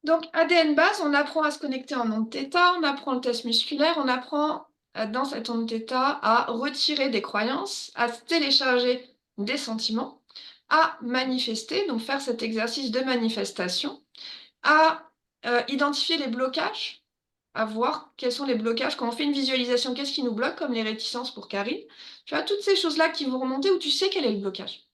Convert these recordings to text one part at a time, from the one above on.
Donc, ADN base, on apprend à se connecter en onde θ, on apprend le test musculaire, on apprend dans cette onde θ à retirer des croyances, à télécharger des sentiments, à manifester, donc faire cet exercice de manifestation, à identifier les blocages, à voir quels sont les blocages. Quand on fait une visualisation, qu'est-ce qui nous bloque, comme les réticences pour Karine. Tu vois, toutes ces choses-là qui vont remonter où tu sais quel est le blocage.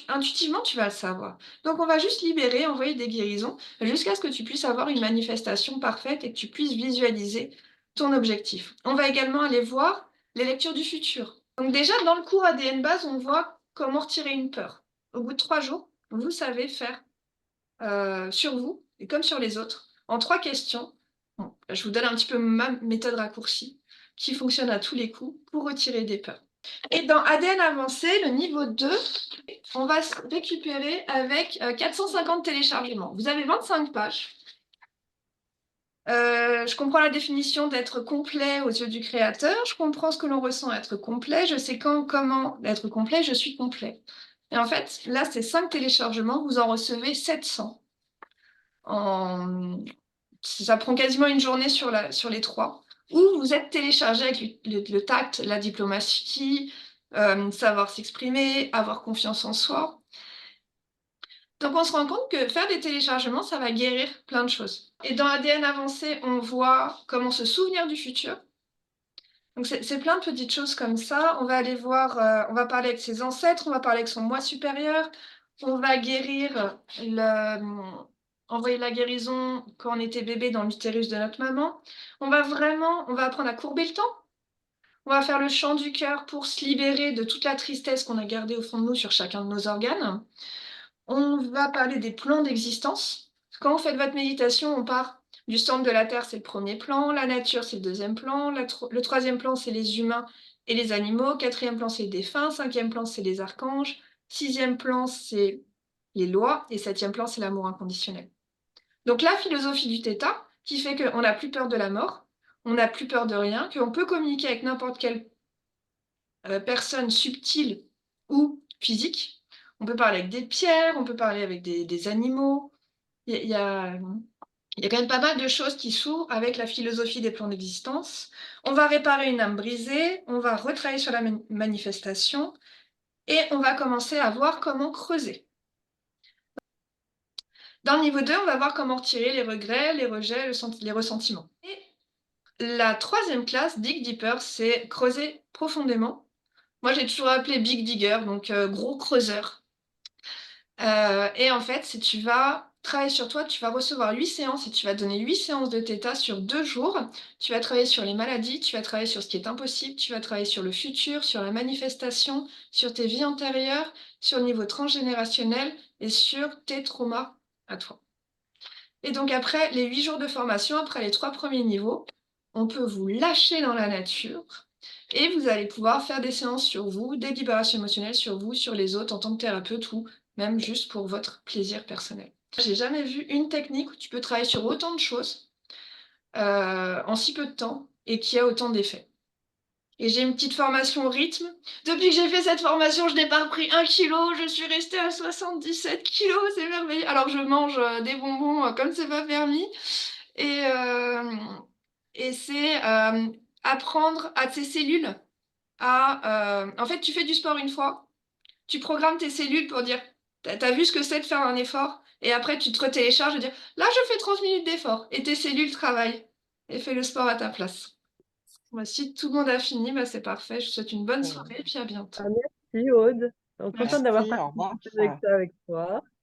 Intuitivement, tu vas le savoir. Donc, on va juste libérer, envoyer des guérisons, jusqu'à ce que tu puisses avoir une manifestation parfaite et que tu puisses visualiser ton objectif. On va également aller voir les lectures du futur. Donc déjà, dans le cours ADN base, on voit comment retirer une peur. Au bout de 3 jours, vous savez faire sur vous, et comme sur les autres, en 3 questions. Bon, je vous donne un petit peu ma méthode raccourcie, qui fonctionne à tous les coups pour retirer des peurs. Et dans ADN avancé, le niveau 2, on va se récupérer avec 450 téléchargements. Vous avez 25 pages. Je comprends la définition d'être complet aux yeux du créateur. Je comprends ce que l'on ressent être complet. Je sais comment être complet. Je suis complet. Et en fait, là, c'est 5 téléchargements. Vous en recevez 700. Ça prend quasiment une journée sur les 3. Ou vous êtes téléchargé avec le tact, la diplomatie, savoir s'exprimer, avoir confiance en soi. Donc on se rend compte que faire des téléchargements, ça va guérir plein de choses. Et dans ADN avancé, on voit comment se souvenir du futur. Donc c'est plein de petites choses comme ça. On va aller voir, on va parler avec ses ancêtres, on va parler avec son moi supérieur, on va guérir envoyer la guérison quand on était bébé dans l'utérus de notre maman. On va apprendre à courber le temps. On va faire le chant du cœur pour se libérer de toute la tristesse qu'on a gardée au fond de nous sur chacun de nos organes. On va parler des plans d'existence. Quand vous faites votre méditation, on part du centre de la Terre, c'est le premier plan, la nature, c'est le deuxième plan, le troisième plan, c'est les humains et les animaux, quatrième plan, c'est les défunts, cinquième plan, c'est les archanges, sixième plan, c'est les lois, et septième plan, c'est l'amour inconditionnel. Donc la philosophie du Theta, qui fait qu'on n'a plus peur de la mort, on n'a plus peur de rien, qu'on peut communiquer avec n'importe quelle personne subtile ou physique. On peut parler avec des pierres, on peut parler avec des animaux. Il y a quand même pas mal de choses qui s'ouvrent avec la philosophie des plans d'existence. On va réparer une âme brisée, on va retravailler sur la manifestation et on va commencer à voir comment creuser. Dans le niveau 2, on va voir comment retirer les regrets, les rejets, les ressentiments. Et la troisième classe, Dig Deeper, c'est creuser profondément. Moi, j'ai toujours appelé Big Digger, donc gros creuseur. Et en fait, si tu vas travailler sur toi, tu vas recevoir 8 séances et tu vas donner 8 séances de Theta sur 2 jours. Tu vas travailler sur les maladies, tu vas travailler sur ce qui est impossible, tu vas travailler sur le futur, sur la manifestation, sur tes vies antérieures, sur le niveau transgénérationnel et sur tes traumas à toi. Et donc après les 8 jours de formation, après les 3 premiers niveaux, on peut vous lâcher dans la nature et vous allez pouvoir faire des séances sur vous, des libérations émotionnelles sur vous, sur les autres en tant que thérapeute ou même juste pour votre plaisir personnel. J'ai jamais vu une technique où tu peux travailler sur autant de choses en si peu de temps et qui a autant d'effets. Et j'ai une petite formation au rythme. Depuis que j'ai fait cette formation, je n'ai pas repris 1 kilo, je suis restée à 77 kilos, c'est merveilleux. Alors je mange des bonbons comme c'est pas permis. Et, euh, et c'est apprendre à tes cellules à... en fait, tu fais du sport une fois, tu programmes tes cellules pour dire, t'as vu ce que c'est de faire un effort, et après tu te retélécharges et dire, là je fais 30 minutes d'effort, et tes cellules travaillent, et fais le sport à ta place. Bah, si tout le monde a fini, bah, c'est parfait. Je vous souhaite une bonne Bon. soirée et puis à bientôt. Ah, merci Aude. Donc, contente d'avoir Merci. participé avec toi.